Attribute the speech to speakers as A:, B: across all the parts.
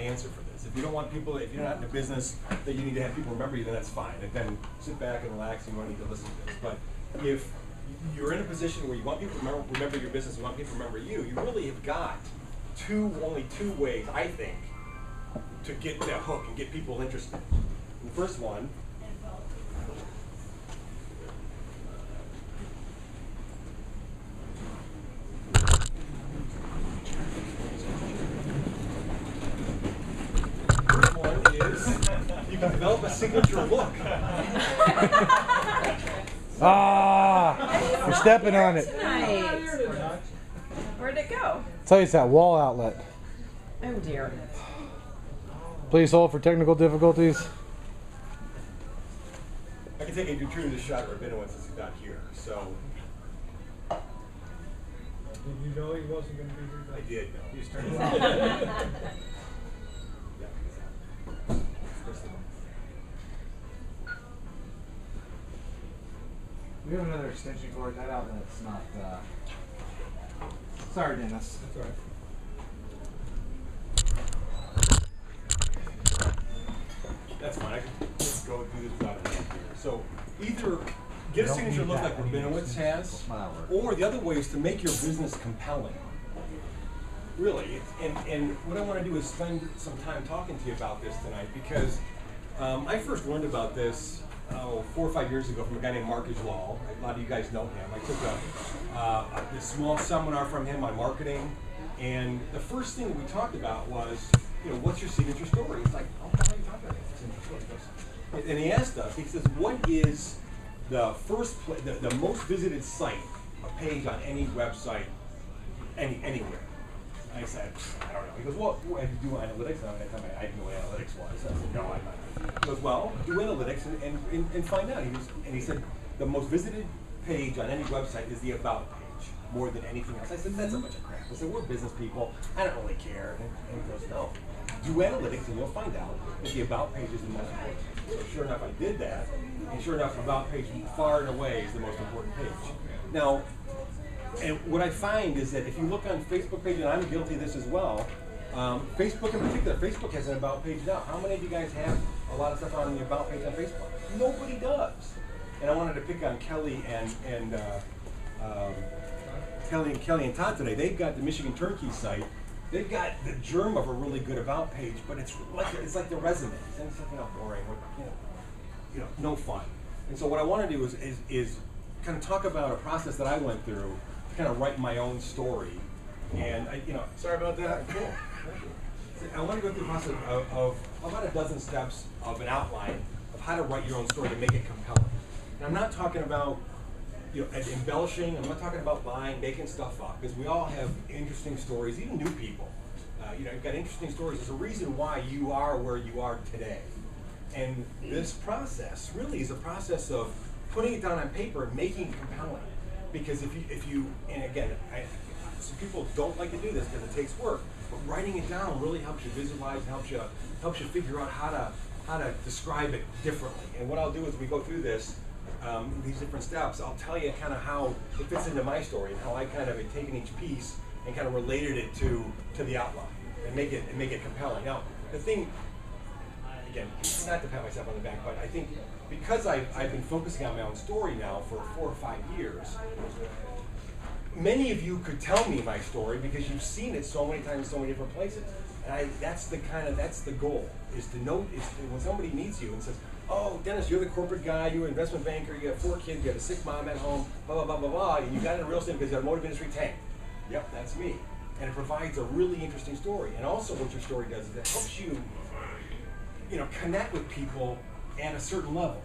A: answer for this. If you don't want people, if you're not in a business that you need to have people remember you, then that's fine. And then sit back and relax, and you don't need to listen to this. But if you're in a position where you want people to remember your business, you want people to remember you, you really have got only two ways, I think, to get that hook and get people interested. And the first one is you can develop a signature look.
B: You're stepping on it.
C: Nice. Where'd it go?
B: Tell you it's that wall outlet.
C: Oh dear.
B: Please hold for technical difficulties.
A: I can take a gratuitous shot at Rabinowitz since he's not here. So.
D: Did you know he wasn't going to be here?
A: I did know.
D: He was turning
E: We have another extension cord. That outlet's not. Sorry, Dennis.
A: That's all right. That's fine. I can just go do this without a hand here. So either get a signature look like Rabinowitz has, or the other way is to make your business compelling. Really, and what I want to do is spend some time talking to you about this tonight, because I first learned about this 4 or 5 years ago from a guy named Mark Law. A lot of you guys know him. I took this small seminar from him on marketing, and the first thing that we talked about was, what's your signature story? It's like, oh, how are you talking about it? Signature story. And he asked us, he says, what is the the most visited site, a page on any website, anywhere? I said, I don't know. He goes, well, if you do analytics, and I'm going to tell him I didn't know what analytics was. I said, no, I'm not. He goes, well, do analytics and find out. He said, the most visited page on any website is the About page, more than anything else. I said, that's a bunch of crap. I said, we're business people. I don't really care. And he goes, no. Do analytics, and you'll find out that the About page is the most important. So sure enough, I did that. And sure enough, About page far and away is the most important page. Now, and what I find is that if you look on Facebook page, and I'm guilty of this as well, Facebook in particular, Facebook has an About page now. How many of you guys have a lot of stuff on the About page on Facebook? Nobody does. And I wanted to pick on Kelly and Todd today. They've got the Michigan Turnkey site. They've got the germ of a really good About page, but it's like the resume. It's something boring, no fun. And so what I want to do is kind of talk about a process that I went through to kind of write my own story. And sorry about that. Cool. I want to go through the process of about a dozen steps of an outline of how to write your own story to make it compelling. And I'm not talking about embellishing. I'm not talking about lying, making stuff up, because we all have interesting stories, even new people. You've got interesting stories. There's a reason why you are where you are today. And this process really is a process of putting it down on paper and making it compelling. Because if you and again, some people don't like to do this because it takes work, but writing it down really helps you visualize, helps you figure out how to describe it differently. And what I'll do is we go through this, these different steps. I'll tell you kind of how it fits into my story and how I kind of have taken each piece and kind of related it to the outline and make it compelling. Now, the thing, again, not to pat myself on the back, but I think because I've been focusing on my own story now for 4 or 5 years, many of you could tell me my story because you've seen it so many times, so many different places. And that's the goal, is to know, when somebody meets you and says, oh, Dennis, you're the corporate guy, you're an investment banker, you have 4 kids, you have a sick mom at home, blah, blah, blah, blah, blah, and you got into real estate because you have a motive industry tank. Yep, that's me. And it provides a really interesting story. And also what your story does is it helps you, connect with people at a certain level.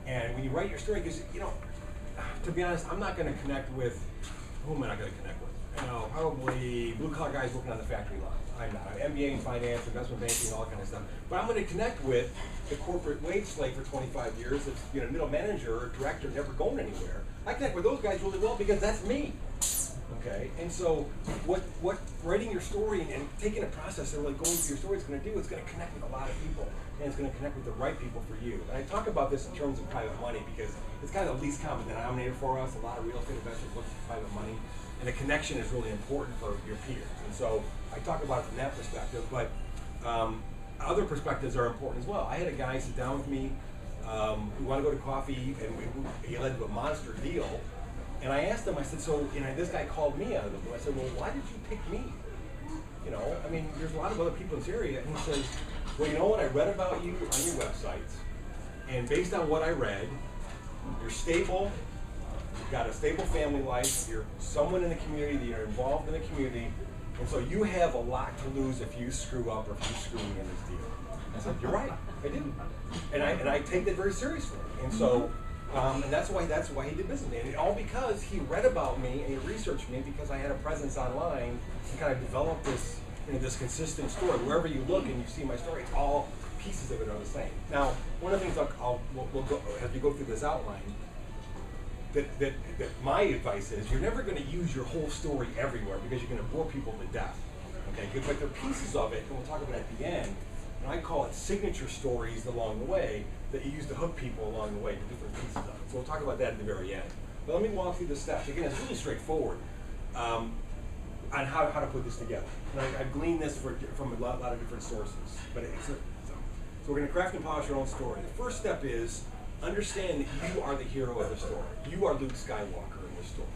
A: And when you write your story, because, to be honest, I'm not going to connect with, who am I not going to connect with? Probably blue-collar guys working on the factory line. I'm not. I'm MBA in finance, investment banking, all that kind of stuff. But I'm going to connect with the corporate wage slave for 25 years that's middle manager or director, never going anywhere. I connect with those guys really well because that's me. Okay, and so what writing your story and taking a process and really going through your story is going to do, it's going to connect with a lot of people, and it's going to connect with the right people for you. And I talk about this in terms of private money because it's kind of the least common denominator for us. A lot of real estate investors look for private money, and the connection is really important for your peers. And so I talk about it from that perspective. But other perspectives are important as well. I had a guy sit down with me who wanted to go to coffee, and he led to a monster deal. And I asked him, I said, so, this guy called me out of the blue. I said, well, why did you pick me? I mean, there's a lot of other people in this area. And he says, well, you know what? I read about you on your websites, and based on what I read, you're stable, you've got a stable family life, you're someone in the community, you're involved in the community, and so you have a lot to lose if you screw up or if you screw me in this deal. I said, you're right, I do. And I take that very seriously. And so, and that's why he did business with me. And all because he read about me and he researched me because I had a presence online and kind of developed this, this consistent story. Wherever you look and you see my story, it's all pieces of it are the same. Now, one of the things we'll go, as we go through this outline, that my advice is you're never going to use your whole story everywhere because you're going to bore people to death. Okay, but there are pieces of it, and we'll talk about it at the end. And I call it signature stories along the way that you use to hook people along the way to different pieces of it. So we'll talk about that at the very end. But let me walk through the steps. Again, it's really straightforward on how to put this together. And I've gleaned this from a lot of different sources. But so we're going to craft and polish your own story. The first step is understand that you are the hero of the story. You are Luke Skywalker in the story.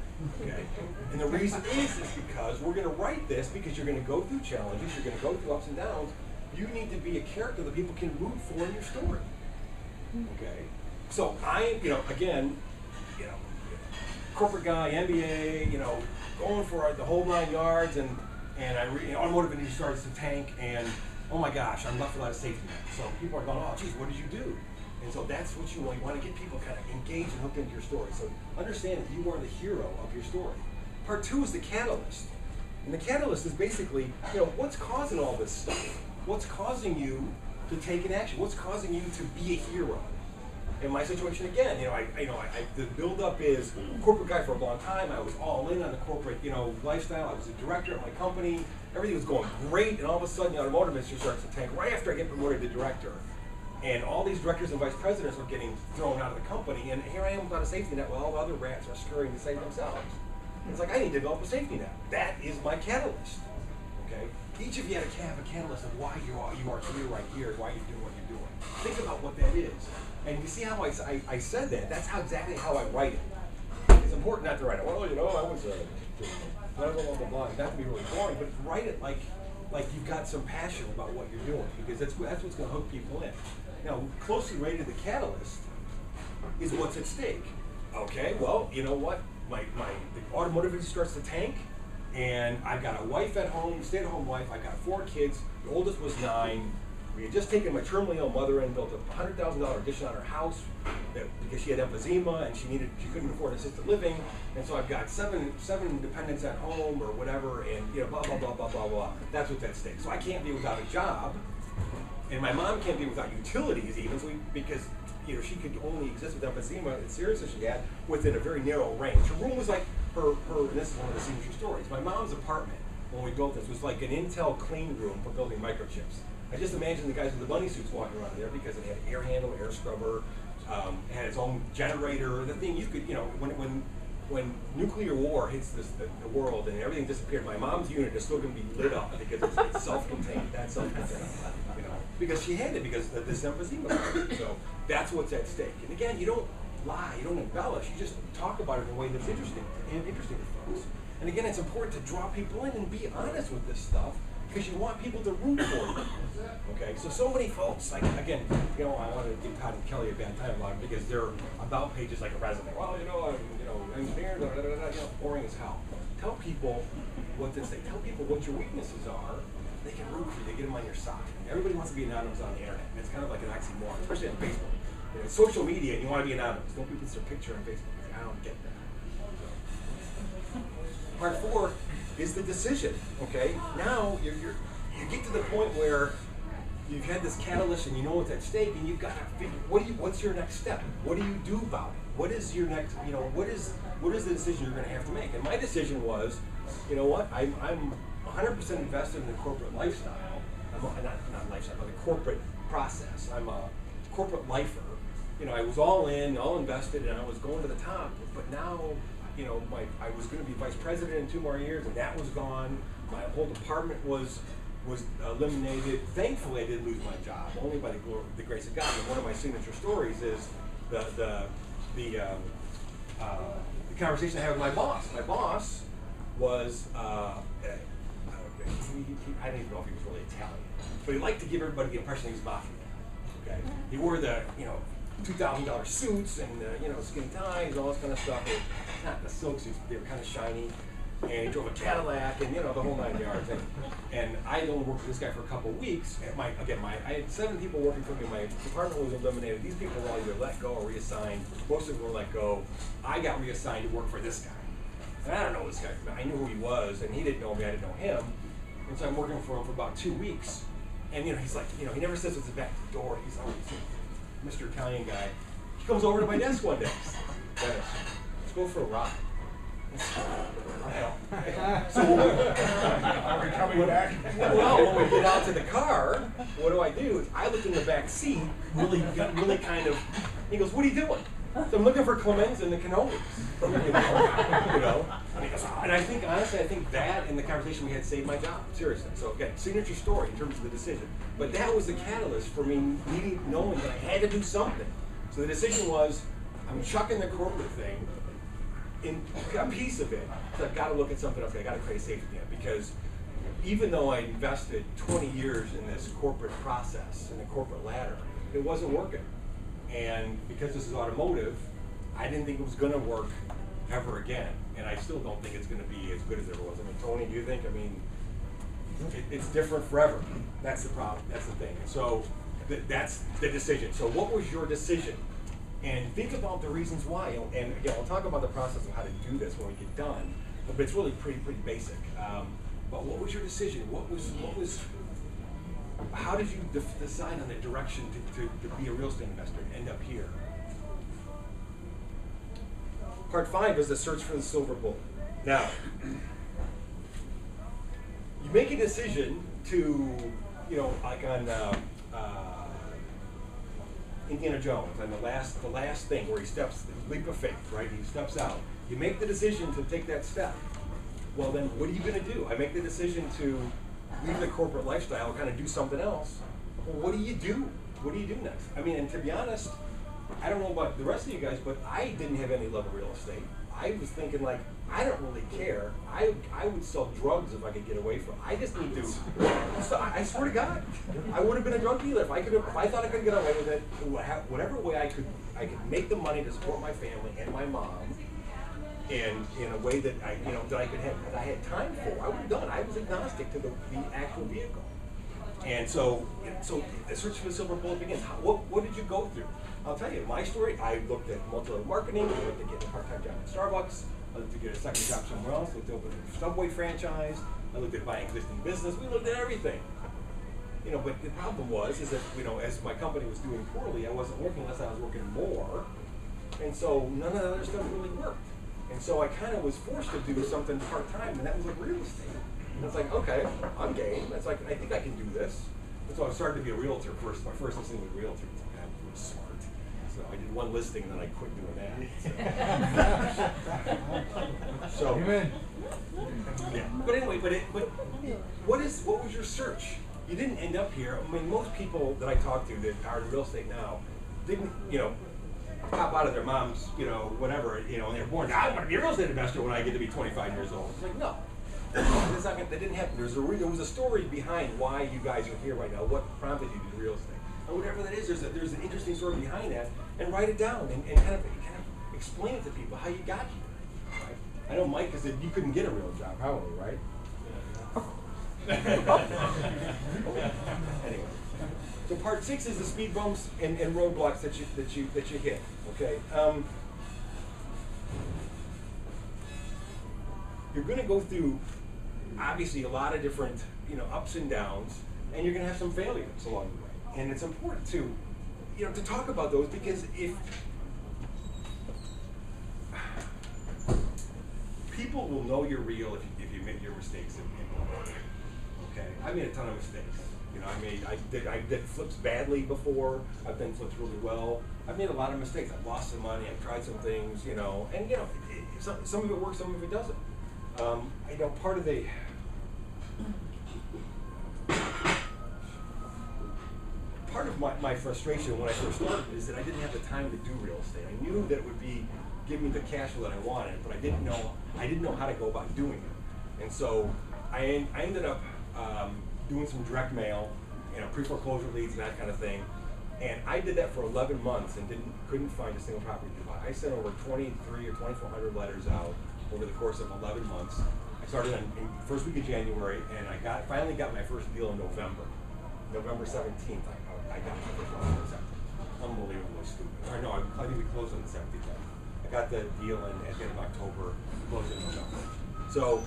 A: Okay? And the reason is because we're going to write this because you're going to go through challenges, you're going to go through ups and downs. You need to be a character that people can root for in your story. Okay? So corporate guy, MBA, going for the whole 9 yards, and automotive industry starts to tank, and oh my gosh, I'm left without a safety net. So people are going, oh geez, what did you do? And so that's what you want. You want to get people kind of engaged and hooked into your story. So understand that you are the hero of your story. Part 2 is the catalyst. And the catalyst is basically, what's causing all this stuff? What's causing you to take an action? What's causing you to be a hero? In my situation, again, the build-up is corporate guy for a long time. I was all in on the corporate, lifestyle. I was a director at my company. Everything was going great, and all of a sudden, the automotive industry starts to tank right after I get promoted to director. And all these directors and vice presidents are getting thrown out of the company, and here I am without a safety net while all the other rats are scurrying to save themselves. It's like, I need to develop a safety net. That is my catalyst. Okay? Each of you have a catalyst of why you are here right here, why you're doing what you're doing. Think about what that is. And you see how I said that? That's exactly how I write it. It's important not to write it, well, I was blah, blah, blah, blah, not to be really boring, but write it like you've got some passion about what you're doing, because that's what's going to hook people in. Now, closely rated the catalyst is what's at stake. Okay, well, you know what? The automotive industry starts to tank, and I've got a wife at home, stay-at-home wife. I've got 4 kids. The oldest was 9. We had just taken my terminally ill mother in, built a $100,000 addition on her house because she had emphysema and she couldn't afford assisted living. And so I've got seven dependents at home or whatever, and blah blah blah blah blah blah. That's what's at stake. So I can't be without a job, and my mom can't be without utilities even. So because she could only exist with emphysema, the seriousness she had, within a very narrow range. Her room was like her. And this is one of the signature stories. My mom's apartment when we built this was like an Intel clean room for building microchips. I just imagine the guys with the bunny suits walking around there because it had air handle, air scrubber, it had its own generator. The thing you could, when nuclear war hits the world and everything disappeared, my mom's unit is still going to be lit up because it's self-contained. That's self-contained, because she had it because of this emphysema. So that's what's at stake. And again, you don't lie, you don't embellish, you just talk about it in a way that's interesting to folks. And again, it's important to draw people in and be honest with this stuff, because you want people to root for you. Okay, so many folks, like, again, I want to give Todd and Kelly a bad time about it because their about page is like a resume. Well, I'm engineer, boring as hell. Tell people what to say. Tell people what your weaknesses are. They can root for you. They get them on your side. Everybody wants to be anonymous on the internet. And it's kind of like an oxymoron, especially on Facebook. Social media, and you want to be anonymous. Don't put their picture on Facebook. I don't get that. Part 4 is the decision. Okay, now you get to the point where you've had this catalyst and you know what's at stake, and you've got to figure what's your next step. What do you do about it? What is your next? What is the decision you're going to have to make? And my decision was, I'm 100% invested in the corporate lifestyle. I'm not lifestyle, but the corporate process. I'm a corporate lifer. I was all in, all invested, and I was going to the top. But now, I was going to be vice president in 2 more years, and that was gone. My whole department was was eliminated. Thankfully, I didn't lose my job, only by the grace of God. And one of my signature stories is the conversation I had with my boss. My boss was, I don't even know if he was really Italian, but he liked to give everybody the impression he was mafia. Okay, he wore the $2,000 suits and skinny ties, all this kind of stuff. Not the silk suits, but they were kind of shiny. And he drove a Cadillac, and the whole 9 yards. And I only worked with this guy for a couple of weeks. And I had 7 people working for me. My department was eliminated. These people were all either let go or reassigned. Most of them were let go. I got reassigned to work for this guy. And I don't know this guy. I knew who he was, and he didn't know me. I didn't know him. And so I'm working for him for about 2 weeks. And he's like, he never says what's back at the door. He's always Mr. Italian guy. He comes over to my desk one day. Dennis, let's go for a ride. So
D: Are we coming back?
A: Well, when we get out to the car, what do? I look in the back seat, really kind of. He goes, "What are you doing?" So I'm looking for Clemens and the cannolis. And he goes, and I think honestly, that and the conversation we had saved my job. Seriously. So again, signature story in terms of the decision. But that was the catalyst for me knowing that I had to do something. So the decision was, I'm chucking the corporate thing. In a piece of it, so I've got to look at something else. I got to create a safety net, because even though I invested 20 years in this corporate process and the corporate ladder, it wasn't working. And because this is automotive, I didn't think it was going to work ever again. And I still don't think it's going to be as good as it was. I mean, Tony, do you think? I mean, it's different forever. That's the problem. That's the thing. And so that's the decision. So what was your decision? And think about the reasons why. And again, I'll talk about the process of how to do this when we get done. But it's really pretty basic. But what was your decision? What was? How did you decide on the direction to be a real estate investor and end up here? Part 5 is the search for the silver bullet. Now, you make a decision to, like on Indiana Jones, and the last thing where he steps, leap of faith, right? He steps out. You make the decision to take that step. Well, then what are you going to do? I make the decision to leave the corporate lifestyle, kind of do something else. Well, what do you do? What do you do next? I mean, and to be honest, I don't know about the rest of you guys, but I didn't have any love of real estate. I was thinking, like, I don't really care. I would sell drugs if I could get away from it. I just need to. So I swear to God, I would have been a drug dealer if I thought I could get away with it. Whatever way I could make the money to support my family and my mom, and in a way that I had time for. I would have done. I was agnostic to the actual vehicle. And so the search for the silver bullet begins. What did you go through? I'll tell you my story. I looked at multi-level marketing. I looked at getting a part-time job at Starbucks. I looked to get a second job somewhere else. I looked at opening a Subway franchise. I looked at buying existing business. We looked at everything. But the problem was that as my company was doing poorly, I wasn't working unless I was working more, and so none of the other stuff really worked. And so I kind of was forced to do something part-time, and that was like real estate. And it's like, okay, I'm game. It's like, I think I can do this. And so I started to be a realtor first. My first listing was realtor. It's like, I'm smart. So I did one listing, and then I quit doing that. So,
E: Amen.
A: yeah. But anyway, what was your search? You didn't end up here. I mean, most people that I talk to that are in real estate now didn't, pop out of their mom's, whatever, and they're born, I want to be a real estate investor when I get to be 25 years old. It's like, no. That didn't happen. There was a story behind why you guys are here right now, what prompted you to do real estate. And whatever that is, there's an interesting story behind that, and write it down and kind of explain it to people how you got here. Right? I know Mike said you couldn't get a real job, probably, right? Anyway. So part 6 is the speed bumps and roadblocks that you hit. Okay. You're going to go through obviously a lot of different ups and downs, and you're going to have some failures along the way. And it's important to to talk about those, because if people will know you're real if you make your mistakes in work. Okay. I made a ton of mistakes. I did flips badly before. I've done flips really well. I've made a lot of mistakes. I've lost some money. I've tried some things, and some of it works, some of it doesn't. Part of the my frustration when I first started is that I didn't have the time to do real estate. I knew that it would give me the cash flow that I wanted, but I didn't know how to go about doing it. And so I ended up doing some direct mail, pre-foreclosure leads and that kind of thing. And I did that for 11 months and couldn't find a single property to buy. I sent over 23 or 2,400 letters out over the course of 11 months. I started in first week of January, and I finally got my first deal in November 17th. I got my first one. Unbelievably stupid. I know. I think we closed on the 17th. I got the deal at the end of October, closed in November. So,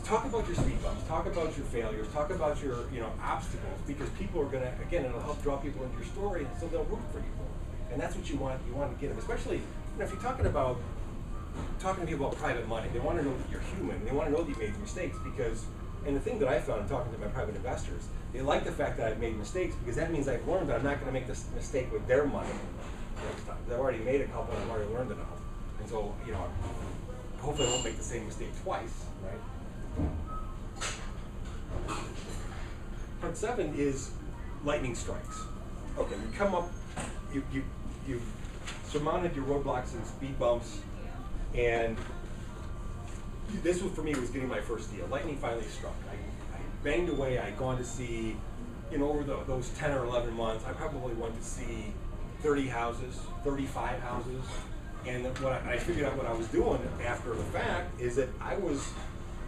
A: talk about your speed bumps, talk about your failures, talk about your obstacles, because people are gonna, again, it'll help draw people into your story, and so they'll root for you. And that's what you want to get them, especially if you're talking to people about private money. They want to know that you're human. They want to know that you made mistakes, because, and the thing that I found in talking to my private investors, they like the fact that I've made mistakes, because that means I've learned that I'm not going to make this mistake with their money next time. I've already made a couple, and I've already learned enough. And so, hopefully I won't make the same mistake twice, right? Part 7 is lightning strikes. Okay, you come up, you've surmounted your roadblocks and speed bumps, and this was, for me, was getting my first deal. Lightning finally struck. I banged away. I'd gone to see, over those 10 or 11 months, I probably went to see 30 houses, 35 houses, and what I figured out what I was doing after the fact is that I was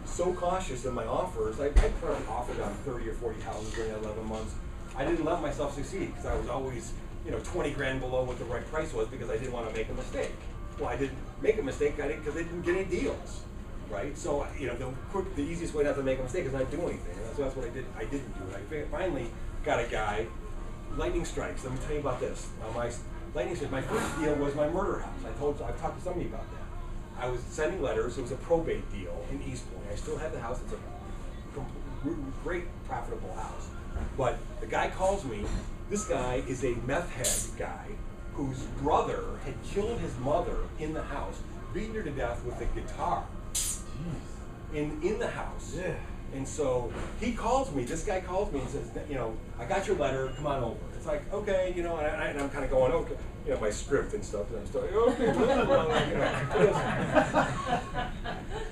A: so cautious in my offers. I probably offered on 30 or 40 houses during that 11 months. I didn't let myself succeed, because I was always 20 grand below what the right price was, because I didn't want to make a mistake. Well, I didn't make a mistake because I didn't get any deals, right? So the easiest way not to make a mistake is not do anything. And so that's what I did. I didn't do it. I finally got a guy. Lightning strikes. Let me tell you about this. My lightning strikes. My first deal was my murder house. I've talked to somebody about that. I was sending letters. It was a probate deal in East Point. I still have the house. It's a great, profitable house. But the guy calls me. This guy is a meth head guy whose brother had killed his mother in the house, beaten her to death with a guitar. Jeez. In the house.
E: Yeah.
A: And so he calls me. This guy calls me and says, I got your letter. Come on over. It's like, okay, and I'm kind of going, okay, my script and stuff. And I'm starting, okay,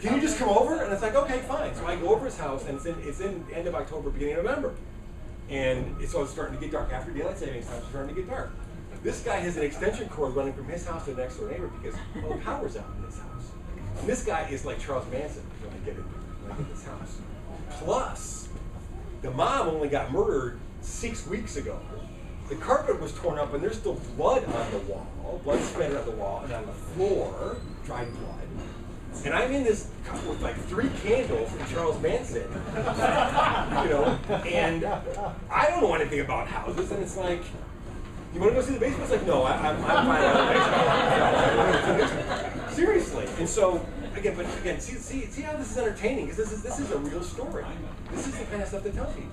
A: can you just come over? And it's like, okay, fine. So I go over his house, and it's in end of October, beginning of November. And so it's starting to get dark. After daylight savings time, it's starting to get dark. This guy has an extension cord running from his house to the next door neighbor, because the power's out in his house. And this guy is like Charles Manson when I get in this house. Plus, the mom only got murdered 6 weeks ago. The carpet was torn up, and there's still blood on the wall, blood spattered on the wall and on the floor, dried blood. And I'm in this with like 3 candles from Charles Manson, and I don't know anything about houses, and it's like, you want to go see the basement? It's like, no, I'm fine with the basement. Seriously. And so, again, see how this is entertaining, because this is a real story. This is the kind of stuff that tells people.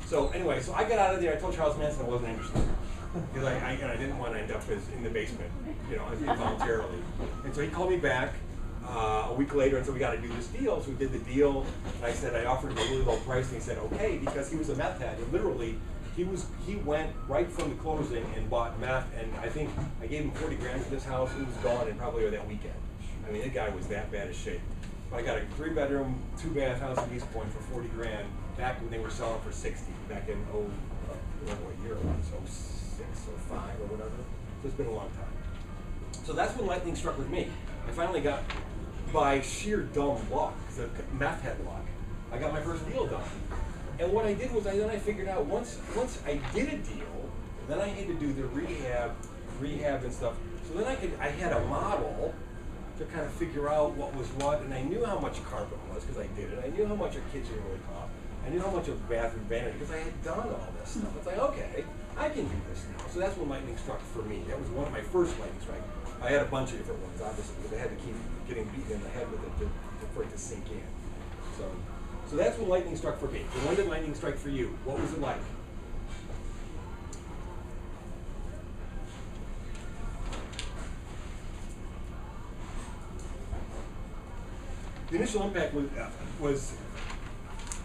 A: So anyway, so I got out of there. I told Charles Manson I wasn't interested, because I didn't want to end up in the basement, involuntarily. And so he called me back a week later and said, we got to do this deal. So we did the deal. And I said, I offered him a really low price, and he said, okay, because he was a meth head. And literally, he went right from the closing and bought meth, and I think I gave him 40 grand for this house. He was gone in probably that weekend. I mean, that guy was that bad of shape. I got a 3-bedroom, 2-bath house in East Point for 40 grand back when they were selling for 60, back in what year it was, 06, 05 or whatever. So it's been a long time. So that's when lightning struck with me. I finally got, by sheer dumb luck, the meth head luck, I got my first deal done. And what I did was then I figured out once I did a deal, then I had to do the rehab and stuff. So then I had a model to kind of figure out what was what, and I knew how much carpet was because I did it. I knew how much a kitchen really cost. I knew how much a bathroom vanity because I had done all this stuff. It's like, okay, I can do this now. So that's when lightning struck for me. That was one of my first lightning strikes. I had a bunch of different ones, obviously, because I had to keep getting beaten in the head with it for it to sink in. So that's when lightning struck for me. So when did lightning strike for you? What was it like? The initial impact was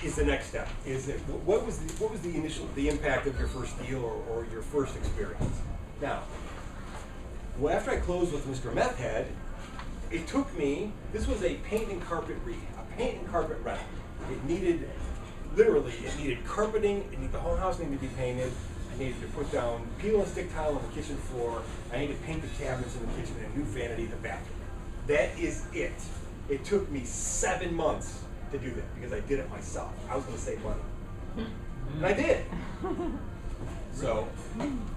A: is the next step. Is it what was the initial impact of your first deal or your first experience? Now, well, after I closed with Mr. Meth Head, it took me. This was a paint and carpet rental. It needed carpeting. The whole house needed to be painted. I needed to put down peel and stick tile on the kitchen floor. I needed to paint the cabinets in the kitchen and a new vanity in the bathroom. That is it. It took me 7 months to do that because I did it myself. I was going to save money. And I did. So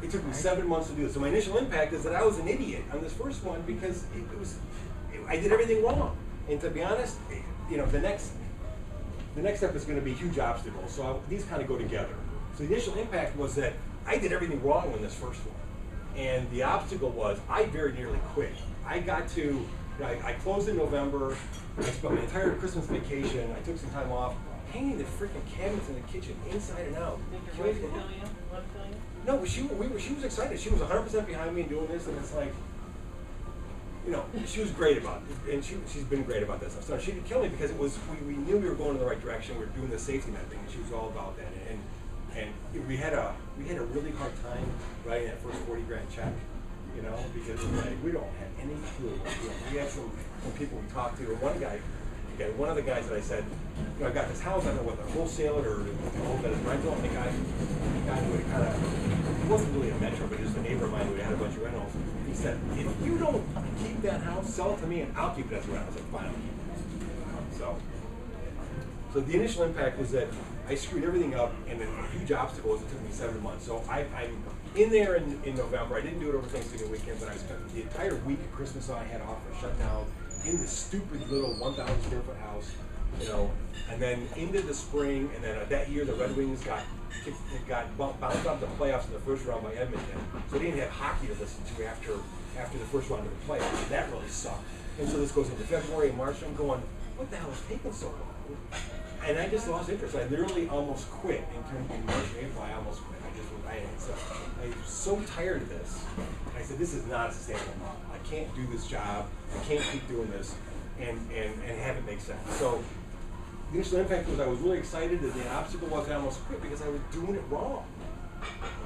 A: it took me 7 months to do this. So my initial impact is that I was an idiot on this first one because I did everything wrong. And to be honest, the next step is going to be huge obstacles. So these kind of go together. So the initial impact was that I did everything wrong on this first one. And the obstacle was I very nearly quit. I closed in November. I spent my entire Christmas vacation. I took some time off painting the freaking cabinets in the kitchen inside and out.
F: Did your wife kill you? Love kill you?
A: No, but she was excited. She was 100% behind me in doing this, and it's like, she was great about it, and she's been great about this stuff. So she didn't kill me because it was we knew we were going in the right direction. We were doing the safety net thing, and she was all about that. And we had a really hard time writing that first 40 grand check, because we don't have any clue. We had some people we talked to, and one of the guys that I said, I got this house, I don't know whether to wholesale it or to hold it as rental. And the guy who had kind of, he wasn't really a metro, but just a neighbor of mine who had a bunch of rentals. He said, if you don't keep that house, sell it to me and I'll keep it as a rental. I was like, fine, I'll keep it. So the initial impact was that I screwed everything up, and then a huge obstacle was it took me 7 months. So I'm in there in November. I didn't do it over Thanksgiving weekend, but I spent the entire week of Christmas I had off or shut down in this stupid little 1,000 square foot house, and then into the spring, and then that year the Red Wings got bounced out of the playoffs in the first round by Edmonton, so they didn't have hockey to listen to after the first round of the playoffs, and that really sucked. And so this goes into February and March, and I'm going, what the hell is taking so long? And I just lost interest. I literally almost quit in March and April. I almost quit. I was so tired of this. I said, this is not a sustainable model. I can't do this job. I can't keep doing this and have it make sense. So the initial impact was I was really excited, and the obstacle was I almost quit because I was doing it wrong.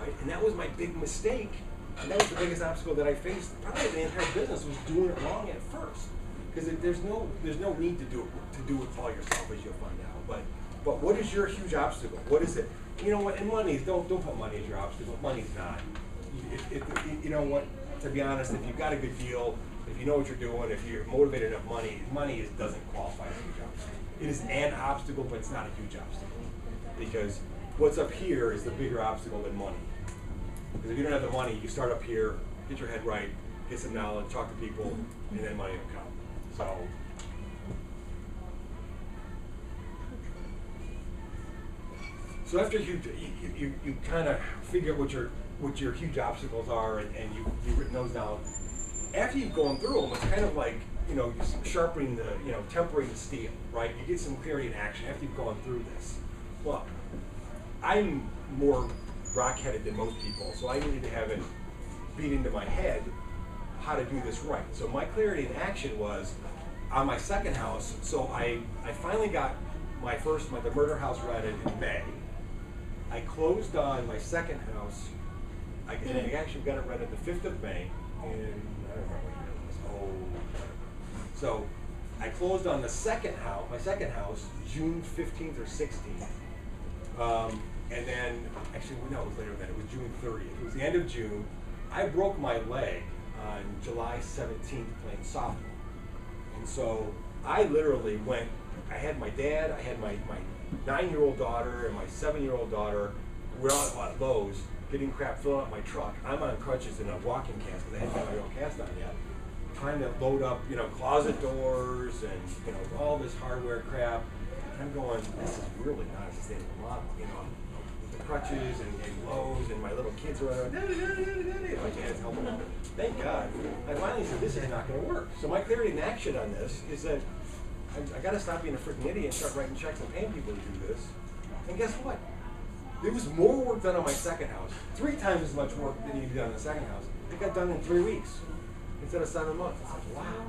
A: Right? And that was my big mistake. And that was the biggest obstacle that I faced probably in the entire business, was doing it wrong at first. Because there's no need to do it all yourself, as you'll find out. But what is your huge obstacle? What is it? You know what? And don't put money as your obstacle. Money's not. You know what? To be honest, if you've got a good deal, if you know what you're doing, if you're motivated enough, money doesn't qualify as a huge obstacle. It is an obstacle, but it's not a huge obstacle. Because what's up here is the bigger obstacle than money. Because if you don't have the money, you start up here, get your head right, get some knowledge, talk to people, and then money will come. So after you kind of figure out what your huge obstacles are, and you've written those down. After you've gone through them, it's kind of like sharpening tempering the steel, right? You get some clarity in action after you've gone through this. Well, I'm more rock-headed than most people, so I needed to have it beat into my head how to do this right. So my clarity in action was on my second house. So I finally got the murder house rented in May. I closed on my second house, and I actually got it rented the 5th of May, and I don't remember what year it was. So I closed on my second house, June 15th or 16th. And then, actually, no, it was later than that. It was June 30th. It was the end of June. I broke my leg on July 17th playing softball. And so I literally went, I had my dad, I had my 9-year-old daughter and my 7-year-old daughter. We're out at Lowe's getting crap, filling up my truck. I'm on crutches in a walking cast because I hadn't got my own cast on yet. Trying to load up, closet doors and, all this hardware crap. And I'm going, this is really not a sustainable model, with the crutches and Lowe's and my little kids are around, my dad's helping them. Thank God. I finally said, this is not going to work. So my clarity in action on this is that I got to stop being a freaking idiot and start writing checks and paying people to do this. And guess what? There was more work done on my second house, 3 times as much work than you did on the second house. It got done in 3 weeks instead of 7 months. It's like, wow.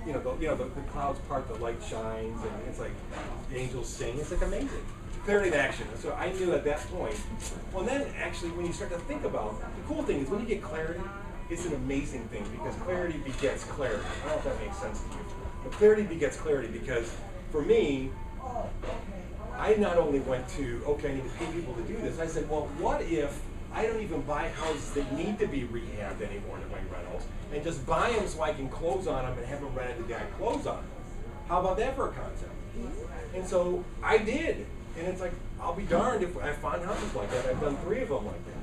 A: the clouds part, the light shines, and it's like the angels sing. It's like amazing. Clarity in action. So I knew at that point. Well, then actually, when you start to think about the cool thing is when you get clarity, it's an amazing thing because clarity begets clarity. I don't know if that makes sense to you, but clarity begets clarity because for me, I not only went to okay, I need to pay people to do this. I said, well, what if I don't even buy houses that need to be rehabbed anymore to make rentals, and just buy them so I can close on them and have them rented to guy close on them? How about that for a concept? And so I did. And it's like, I'll be darned if I find houses like that. I've done 3 of them like that.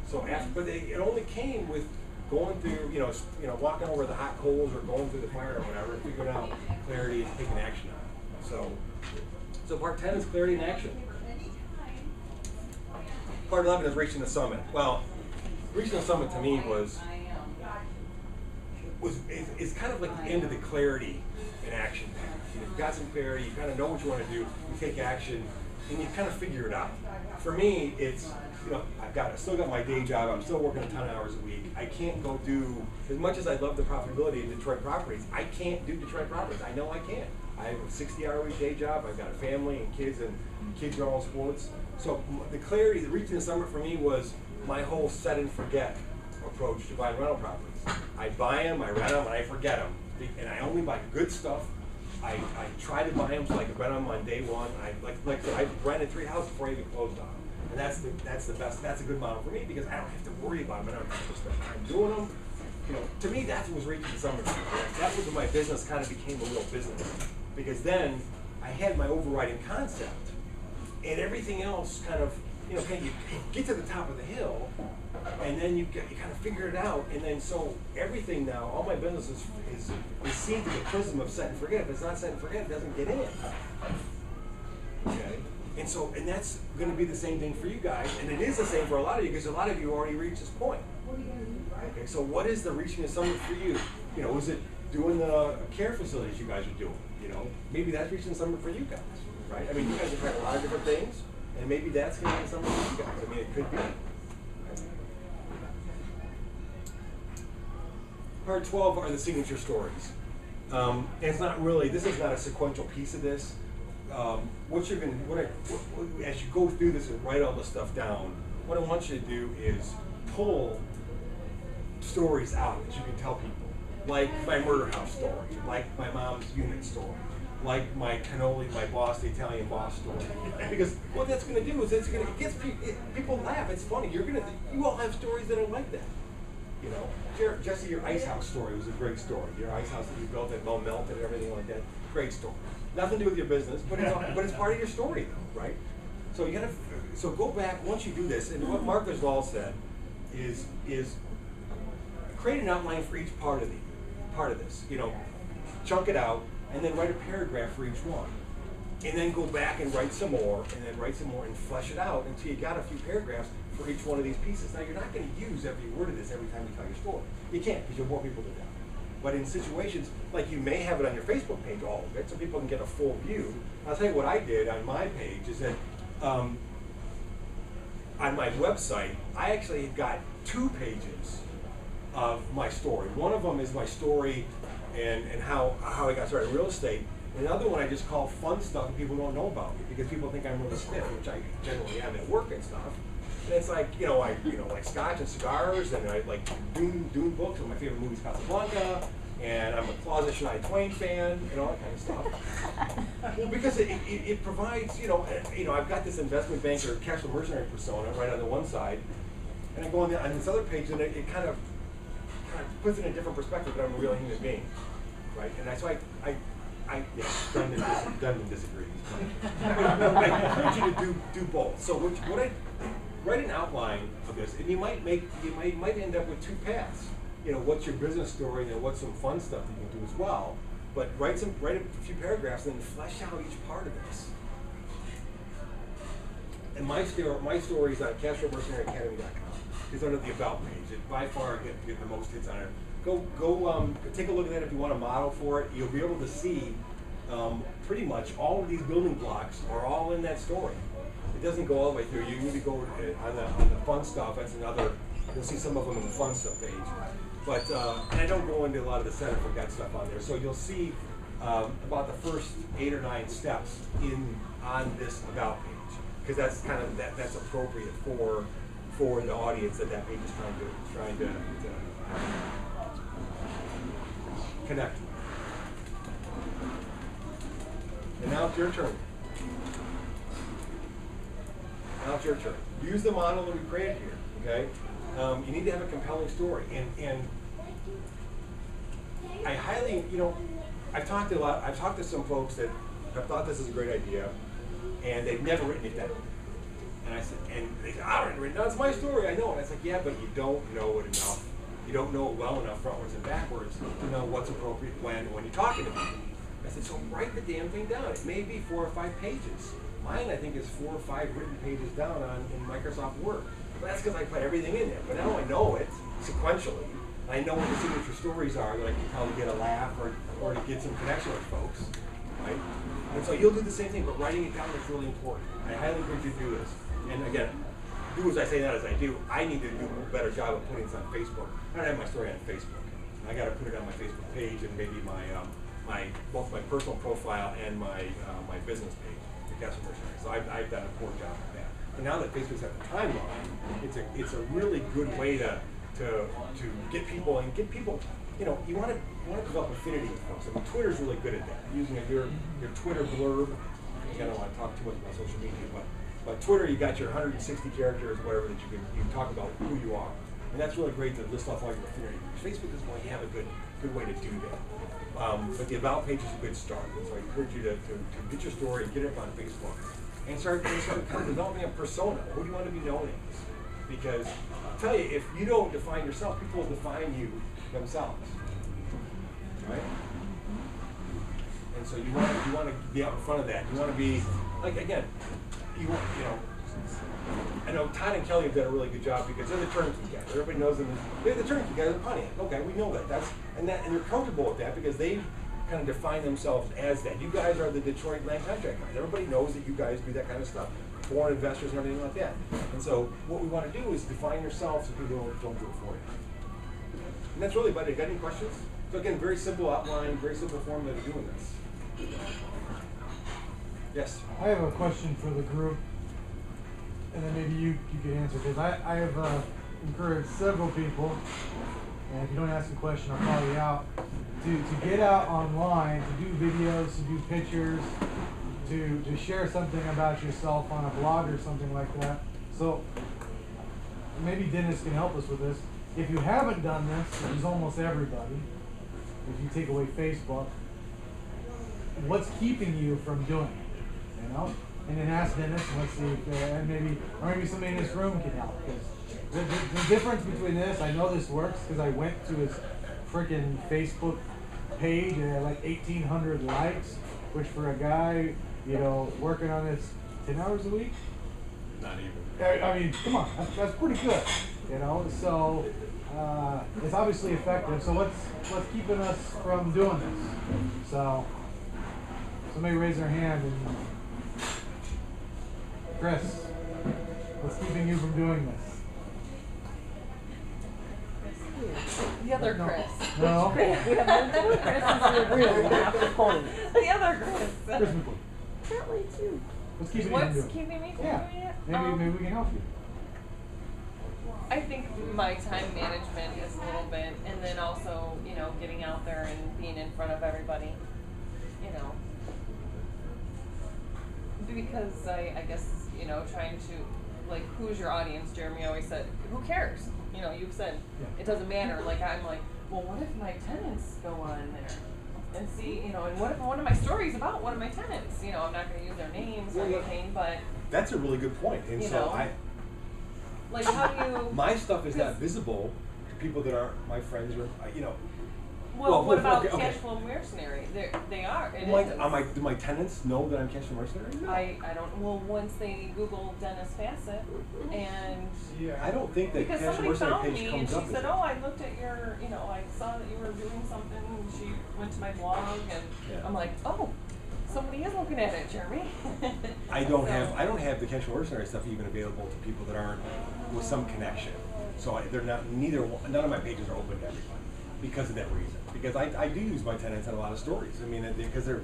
A: So, but it only came with going through, walking over the hot coals or going through the fire or whatever, figuring out clarity and taking action on it. So part 10 is clarity and action. Part 11 is reaching the summit. Well, reaching the summit to me is kind of like the end of the clarity and action path. You've got some clarity, you kind of know what you want to do, you take action, and you kind of figure it out. For me, it's, I still got my day job, I'm still working a ton of hours a week. I can't go do, as much as I love the profitability of Detroit properties, I can't do Detroit properties. I know I can't. I have a 60-hour-a-week day job, I've got a family and kids are all sports. So the clarity, the reaching the summit for me was my whole set and forget approach to buying rental properties. I buy them, I rent them, and I forget them. And I only buy good stuff. I try to buy them so I can rent them on day one. I rented 3 houses before I even closed on them. And that's the best. That's a good model for me because I don't have to worry about them. I don't have to spend time doing them. To me, that's what was reaching the summit. That was when my business kind of became a real business because then I had my overriding concept, and everything else kind of, you get to the top of the hill, and then you kind of figure it out, and then so everything now, all my business is seen through the prism of set and forget. If it's not set and forget, it doesn't get in. Okay? And that's going to be the same thing for you guys, and it is the same for a lot of you because a lot of you already reached this point. Okay, so what is the reaching the summit for you? Is it doing the care facilities you guys are doing? Maybe that's reaching the summit for you guys, right? I mean, you guys have tried a lot of different things, and maybe that's going to be the summit for you guys. I mean, it could be. Part 12 are the signature stories. And it's not really, this is not a sequential piece of this. As you go through this and write all this stuff down, what I want you to do is pull stories out that you can tell people. Like my murder house story, like my mom's unit story, like my cannoli, my boss, the Italian boss story. Because what that's going to do is it gets people laugh. It's funny. You all have stories that are like that. Jesse, your ice house story was a great story. Your ice house that you built that well melted and everything like that. Great story. Nothing to do with your business, but it's part of your story, though, right? So go back once you do this, and what Mark Griswold said is create an outline for each part of this. Chunk it out, and then write a paragraph for each one, and then go back and write some more, and flesh it out until you got a few paragraphs for each one of these pieces. Now, you're not going to use every word of this every time you tell your story. You can't, because you'll bore people to death. But in situations, like you may have it on your Facebook page, all of it, so people can get a full view. I'll tell you what I did on my page is that on my website, I actually got 2 pages of my story. One of them is my story and how I got started in real estate. And the other one I just call fun stuff that people don't know about me because people think I'm really stiff, which I generally am at work and stuff. And it's like, like scotch and cigars, and I like Dune books, and my favorite movie is Casablanca, and I'm a closet Shania Twain fan, and all that kind of stuff. Well, because it provides, I've got this investment banker, cash flow mercenary persona right on the one side, and I go on this other page, and it kind of puts it in a different perspective that I'm a real human being, right? And Dundon disagrees. I encourage you to do both. So write an outline of this, and you might end up with 2 paths. What's your business story, and what's some fun stuff you can do as well. But write a few paragraphs, and then flesh out each part of this. And my story is on cashflowmercenaryacademy.com. It's under the About page. It by far get the most hits on it. Go take a look at that if you want a model for it. You'll be able to see pretty much all of these building blocks are all in that story. It doesn't go all the way through. You need to go on the fun stuff. That's another You'll see some of them in the fun stuff page. But, and I don't go into a lot of the Center for Got stuff on there. So you'll see about the first 8 or 9 steps on this about page. Because that's kind of, that's appropriate for the audience that page is trying to connect. And now it's your turn. Now it's your turn. Use the model that we created here, okay? You need to have a compelling story. And I highly, I've talked to some folks that have thought this is a great idea, and they've never written it down. And I said, and they said, I haven't written it down, it's my story, I know. And I said, yeah, but you don't know it enough. You don't know it well enough frontwards and backwards to know what's appropriate when you're talking to people. I said, so write the damn thing down. It may be 4 or 5 pages. Mine, I think, is 4 or 5 written pages down in Microsoft Word. But that's because I put everything in there. But now I know it sequentially. I know what the signature stories are that I can probably get a laugh or to get some connection with folks, right? And so you'll do the same thing, but writing it down is really important. I highly encourage you to do this. And again, do as I say, not as I do. I need to do a better job of putting this on Facebook. I don't have my story on Facebook. I got to put it on my Facebook page and maybe both my personal profile and my business page, the Castle Mercenary. So I've done a poor job of that. But now that Facebook's at the timeline, it's a really good way to get people you want to develop affinity with folks. I mean, Twitter's really good at that. Using your Twitter blurb. I don't want to talk too much about social media, but Twitter, you got your 160 characters, whatever, that you can talk about who you are, and that's really great to list off all your affinity. Facebook is going to have a good way to do that. But the about page is a good start. So I encourage you to get your story, get it up on Facebook, and start kind of developing a persona. Who do you want to be known as? Because I'll tell you, if you don't define yourself, people will define you themselves, right? And so you want to be out in front of that. You want to be like, again, I know Todd and Kelly have done a really good job because they're the turnkey guys. Everybody knows them. They're the turnkey guys at Pontiac. Okay, we know that. And they're comfortable with that because they kind of define themselves as that. You guys are the Detroit land contract guys. Everybody knows that you guys do that kind of stuff. Foreign investors and everything like that. And so what we want to do is define yourself so people don't do it for you. And that's really about it. Got any questions? So again, very simple outline, very simple formula to doing this. Yes?
B: I have a question for the group, and then maybe you can answer, because I have encouraged several people, and if you don't ask a question, I'll call you out, to get out online, to do videos, to do pictures, to share something about yourself on a blog or something like that. So maybe Dennis can help us with this. If you haven't done this, which is almost everybody, if you take away Facebook, what's keeping you from doing it? And then ask Dennis, and let's see if maybe somebody in this room can help. The difference between this, I know this works because I went to his freaking Facebook page and had like 1,800 likes, which for a guy, working on this 10 hours a week?
A: Not even.
B: I mean, come on, that's pretty good, so it's obviously effective. So what's keeping us from doing this? So somebody raise their hand. And Chris, what's keeping you from doing this?
C: The other Chris.
B: No.
C: We have multiple Chris's in the room. The other Chris.
B: Chris McCoy.
C: Apparently too.
B: What's keeping you
C: What's
B: from doing it?
C: keeping me from
B: Yeah.
C: doing it?
B: Maybe we can help you.
C: I think my time management is a little bit, and then also, getting out there and being in front of everybody, because I guess, trying to, like, who's your audience? Jeremy always said, who cares? You've said, it doesn't matter. Like, I'm like, well, what if my tenants go on there? And see, and what if one of my stories about one of my tenants? I'm not going to use their names or anything, but...
A: That's a really good point. And so
C: like, how do you...
A: My stuff is not visible to people that aren't my friends or,
C: Well, what about Cash Flow Mercenary? They are.
A: Do my tenants know that I'm Cash Flow Mercenary? No.
C: I don't. Well, once they Google Dennis Fassett, and
A: I don't think that
C: because
A: Cash Flow
C: somebody
A: Mercenary
C: found
A: page
C: me and
A: comes
C: she
A: up.
C: said, "Oh, I looked at your, I saw that you were doing something." And she went to my blog, and I'm like, "Oh, somebody is looking at it, Jeremy."
A: I don't have the Cash Flow Mercenary stuff even available to people that aren't with some connection. So they're not, none of my pages are open to everybody because of that reason. Because I do use my tenants in a lot of stories. I mean, because they're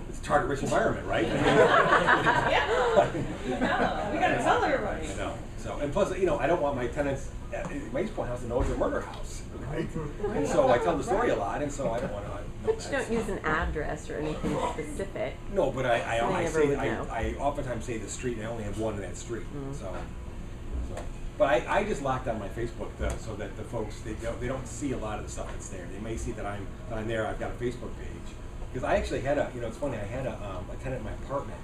A: it's a target-rich environment, right? I mean,
C: Yeah, we gotta tell everybody.
A: I know. So, and plus, I don't want my tenants at my East Point house to know it's a murder house, right? And so I tell the story a lot, and so I don't want to.
G: But you don't use an address or anything specific.
A: No, but I
G: know.
A: oftentimes say the street, and I only have one in that street. So. But I just locked down my Facebook so that the folks they don't see a lot of the stuff that's there. They may see that I'm there. I've got a Facebook page because I actually had it's funny. I had a tenant in my apartment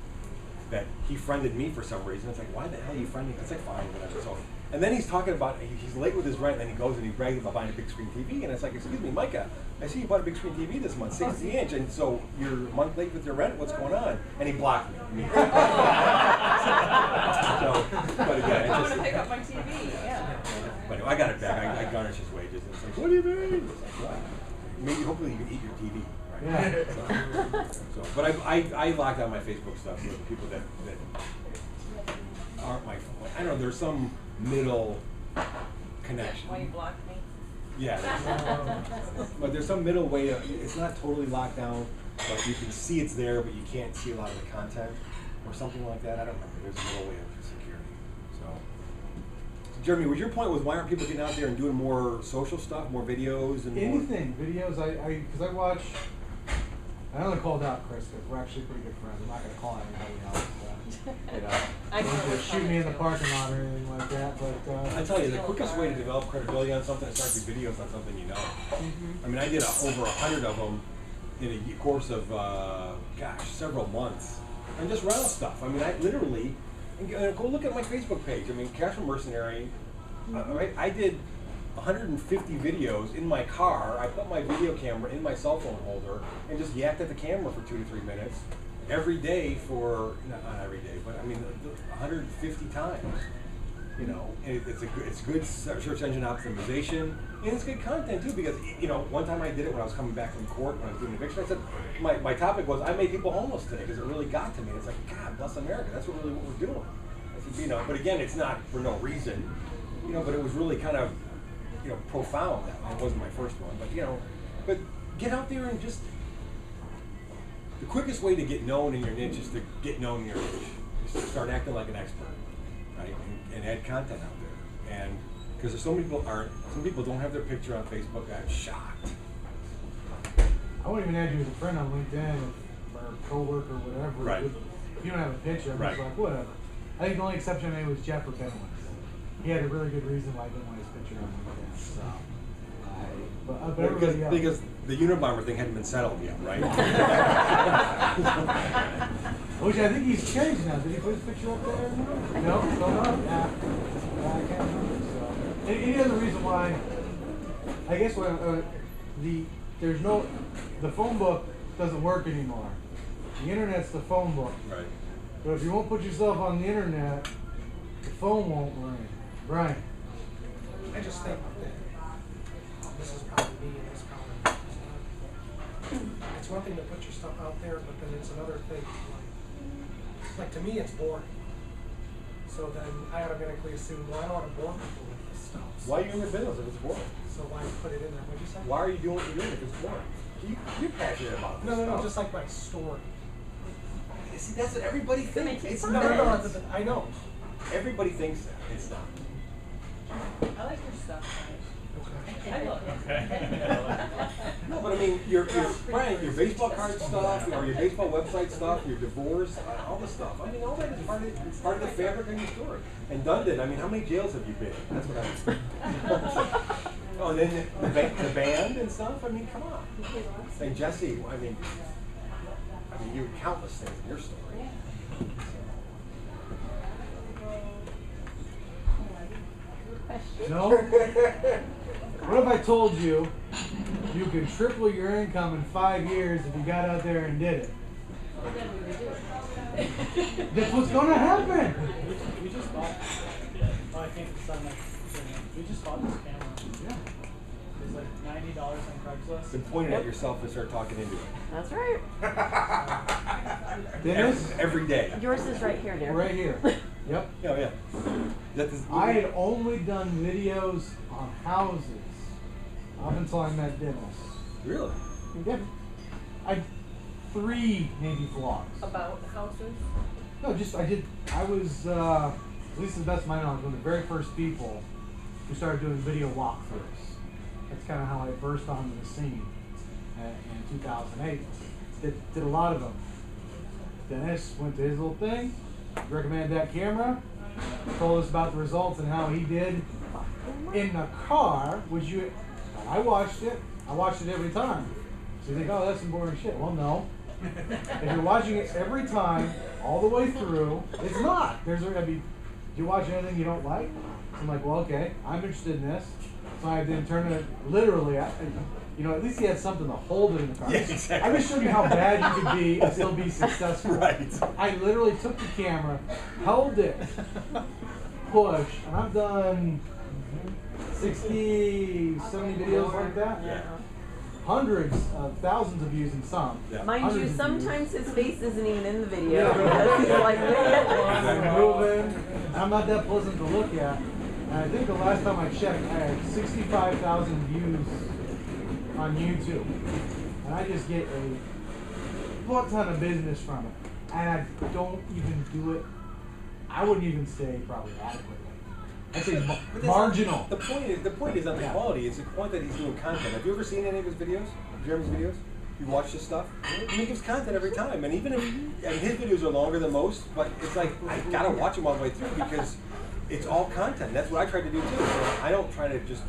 A: that he friended me for some reason. It's like, why the hell are you friending? It's like, fine, whatever. So, and then he's talking about he's late with his rent, and then he goes and he brags about buying a big screen TV, and it's like, excuse me, Micah, I see you bought a big screen TV this month, 60-inch, and so you're a month late with your rent. What's going on? And he blocked me. So, but again,
C: I want to pick up my TV. Yeah.
A: But anyway, I got it back. I garnished his wages. And it's like, what do you mean? It's like, well, maybe hopefully you can eat your TV. Right?
B: Yeah.
A: So, but I locked out my Facebook stuff for the people that aren't my. I don't know. There's some middle connection.
C: Why you blocked me?
A: Yeah. But there's some middle way. It's not totally locked down, but you can see it's there, but you can't see a lot of the content or something like that. I don't remember. There's a middle way of security. So Jeremy, was your point why aren't people getting out there and doing more social stuff, more videos and
B: anything videos? Because I watch. I only called out Chris because we're actually pretty good friends. I'm not going to call out anybody else.
C: I
B: Don't shoot me in the parking lot or anything like that. But
A: I tell you, the quickest way to develop credibility on something is start doing videos on something you know. I mean, I did over 100 of them in a course of several months, and just rental stuff. I mean, I literally go look at my Facebook page. I mean, Casual Mercenary. Right? I did 150 videos in my car. I put my video camera in my cell phone holder and just yacked at the camera for 2 to 3 minutes every day for not every day, but I mean 150 times. And it's good search engine optimization, and it's good content too. Because one time I did it when I was coming back from court when I was doing eviction. I said my topic was I made people homeless today because it really got to me. And it's like, God bless America. That's what we're doing. I said, but again, it's not for no reason. But it was really kind of profound. It wasn't my first one, but get out there and just. The quickest way to get known in your niche is to get known in your niche. Is to start acting like an expert, right? And add content out there. And because some people don't have their picture on Facebook. I'm shocked.
B: I wouldn't even add you as a friend on LinkedIn or coworker or whatever.
A: Right.
B: If you don't have a picture, I'm just like, whatever. I think the only exception I made was Jeff Benowitz. He had a really good reason why I didn't want his picture on LinkedIn. So, but everybody else.
A: Because the Unabomber thing hadn't been settled yet, right?
B: Which I think he's changed now. Did he put his picture up there? No, still not. Yeah, I can't remember. So, any other reason why? I guess the phone book doesn't work anymore. The internet's the phone book.
A: Right.
B: But if you won't put yourself on the internet, the phone won't ring. Right.
H: I just think that this is probably me and this comment. It's one thing to put your stuff out there, but then it's another thing. Like to me, it's boring. So then I automatically assume, well, I don't want to bore people with this stuff.
A: Why are you in the business if it's boring?
H: So why put it in there? What'd you say?
A: Why are you doing what you're doing if it's boring? You're passionate about this
H: No,
A: stuff.
H: just like my story.
A: See, that's what everybody thinks. It's
H: No,
A: not.
H: I know.
A: Everybody thinks that. It's not.
C: I like your stuff.
H: Okay.
C: I love it.
A: No, but I mean, your baseball card stuff, or your baseball website stuff, your divorce, all the stuff. I mean, all that is part of the fabric of your story. And Dundon, I mean, how many jails have you been in? That's what Oh, and then the band and stuff. I mean, come on. And Jesse, I mean, you have countless things in your story.
B: No? What if I told you you could triple your income in 5 years if you got out there and did it? That's what's gonna happen.
F: We just bought. I think it's on we just bought this camera.
B: Yeah.
F: It's like $90 on Craigslist.
A: Been pointing at yourself and start talking into it.
G: That's right.
B: Dennis?
A: Every day.
G: Yours is right here, dear.
B: Right here. Yep.
A: Yeah.
B: I had only done videos on houses up until I met Dennis.
A: Really?
B: Yeah. I 3 maybe vlogs.
C: About houses?
B: No, I was, at least to the best of my knowledge, one of the very first people who started doing video walkthroughs. That's kind of how I burst onto the scene in 2008. Did a lot of them. Dennis went to his little thing, recommended that camera, told us about the results and how he did in the car, which I watched it every time. So you think, oh, that's some boring shit. Well, no. If you're watching it every time, all the way through, it's not. Do you watch anything you don't like? So I'm like, well, okay, I'm interested in this. So I then turn it literally, at least he had something to hold it in the car.
A: Yeah, exactly.
B: I just showed you how bad you could be and still be successful.
A: Right.
B: I literally took the camera, held it, pushed, and I've done 60, 70 videos like that.
G: Yeah.
B: Hundreds of thousands of views in some.
A: Yeah.
G: Mind
B: Hundreds
G: you,
B: of
G: sometimes
B: views.
G: his face isn't even in the video
B: Yeah.
G: because he's like,
B: I'm moving. I'm not that pleasant to look at. And I think the last time I checked, I had 65,000 views on YouTube. And I just get a butt ton of business from it. And I don't even do it, I wouldn't even say probably adequately. I'd say marginal.
A: The point is not the quality, it's the point that he's doing content. Have you ever seen any of his videos? Jeremy's videos? You watch this stuff? He gives content every time. And even if his videos are longer than most, but it's like, I gotta watch them all the way through because it's all content. That's what I try to do too. So I don't try to just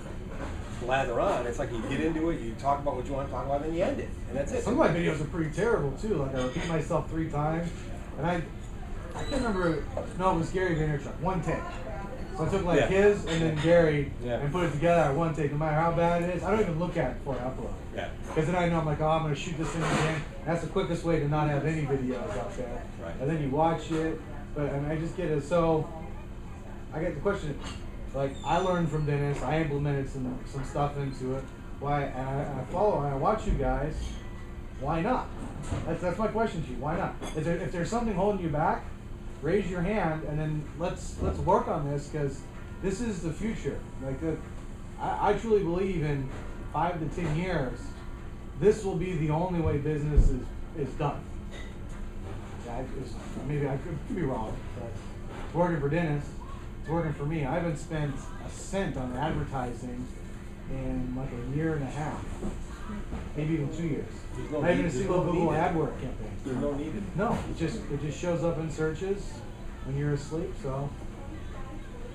A: lather on. It's like you get into it, you talk about what you want to talk about, and then you end it. And that's it.
B: Some of my videos are pretty terrible too. Like I repeat myself 3 times. And I can't remember, no, it was Gary Vaynerchuk, one take. So I took like his and then Gary and put it together at one take, no matter how bad it is. I don't even look at it before I upload.
A: Yeah.
B: Because then I know I'm like, oh, I'm going to shoot this thing again. That's the quickest way to not have any videos out there.
A: Right.
B: And then you watch it, and I just get it. So I get the question, like I learned from Dennis, I implemented some stuff into it. Why? And I follow and I watch you guys. Why not? That's my question to you. Why not? If there's something holding you back, raise your hand and then let's work on this because this is the future. Like I truly believe in 5 to 10 years, this will be the only way business is done. Maybe I could be wrong, but it's working for Dennis. It's working for me. I haven't spent a cent on advertising in like a year and a half, maybe even 2 years. Not even a single Google AdWords campaign.
A: There's no need.
B: No, it just shows up in searches when you're asleep. So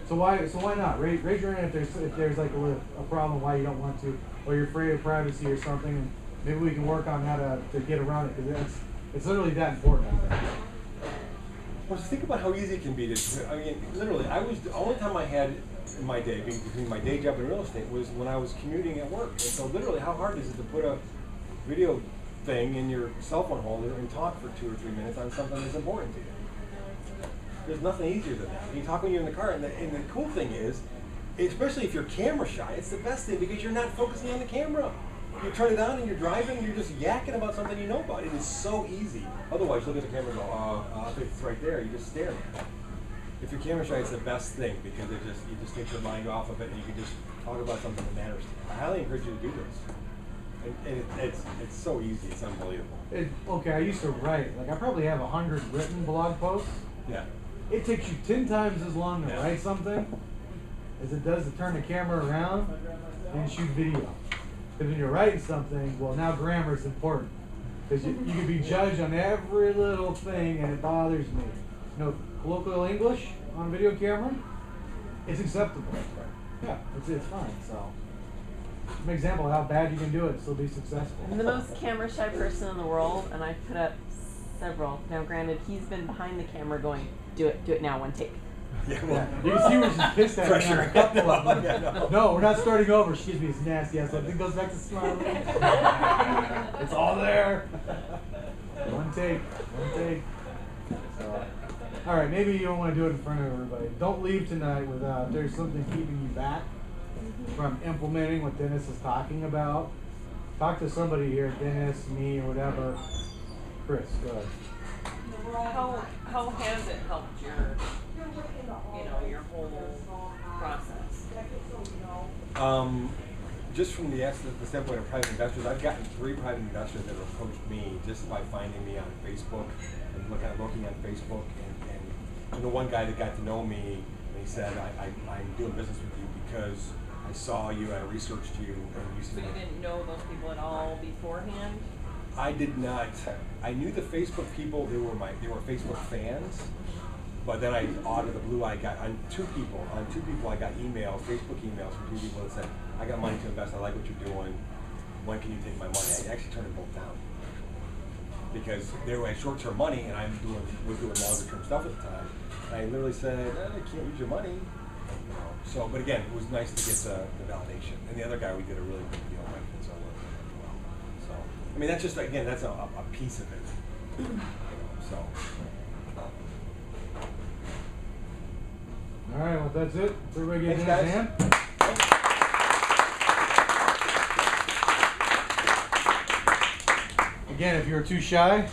B: why not? Raise your hand if there's like a problem why you don't want to, or you're afraid of privacy or something, and maybe we can work on how to get around it because it's literally that important. I think.
A: Well, just think about how easy it can be to. I mean, literally, the only time I had in my day, between my day job and real estate, was when I was commuting at work. And so, literally, how hard is it to put a video thing in your cell phone holder and talk for 2 or 3 minutes on something that's important to you? There's nothing easier than that. You talk when you're in the car, and the cool thing is, especially if you're camera shy, it's the best thing because you're not focusing on the camera. You turn it on and you're driving, and you're just yakking about something you know about. It is so easy. Otherwise, you look at the camera and go, I think it's right there. You just stare at it. If you're camera shy, it's the best thing because you just take your mind off of it and you can just talk about something that matters to you. I highly encourage you to do this. And it's so easy. It's unbelievable.
B: Okay, I used to write. Like I probably have 100 written blog posts.
A: Yeah.
B: It takes you 10 times as long to write something as it does to turn the camera around and shoot video. Because when you're writing something, well, now grammar is important. Because you can be judged on every little thing, and it bothers me. You know, colloquial English on video camera, it's acceptable. Yeah, it's fine. So, an example of how bad you can do it and still be successful.
G: I'm the most camera shy person in the world, and I've put up several. Now, granted, he's been behind the camera going, do it now, one take.
A: Yeah, well,
B: You can see where she's pissed at me on a couple of them.
A: Yeah,
B: No, we're not starting over. Excuse me, it's nasty. Yes, everything goes back to smiling. It's all there. One take. So, all right, maybe you don't want to do it in front of everybody. Don't leave tonight without, if there's something keeping you back from implementing what Dennis is talking about. Talk to somebody here, Dennis, me, or whatever. Chris, go ahead.
C: How has it helped your, know, your whole process?
A: Just from the standpoint of private investors, I've gotten 3 private investors that have approached me just by finding me on Facebook and looking on Facebook. And the one guy that got to know me, and he said, I'm doing business with you because I saw you, I researched you, and you
C: So
A: said.
C: you didn't know those people at all beforehand?
A: I did not. I knew the Facebook people. They were Facebook fans. But then out of the blue, I got on two people. I got emails, Facebook emails from 2 people that said, "I got money to invest. I like what you're doing. When can you take my money?" I actually turned them both down because they were short-term money, and was doing longer-term stuff at the time. And I literally said, "I can't use your money." So, but again, it was nice to get the validation. And the other guy, we did a really good deal with, and so it worked really well. So, I mean, that's just again, that's a piece of it. So.
B: All right, well, that's it. Everybody get
A: Thanks,
B: in
A: guys.
B: hand. Again, if you're too shy,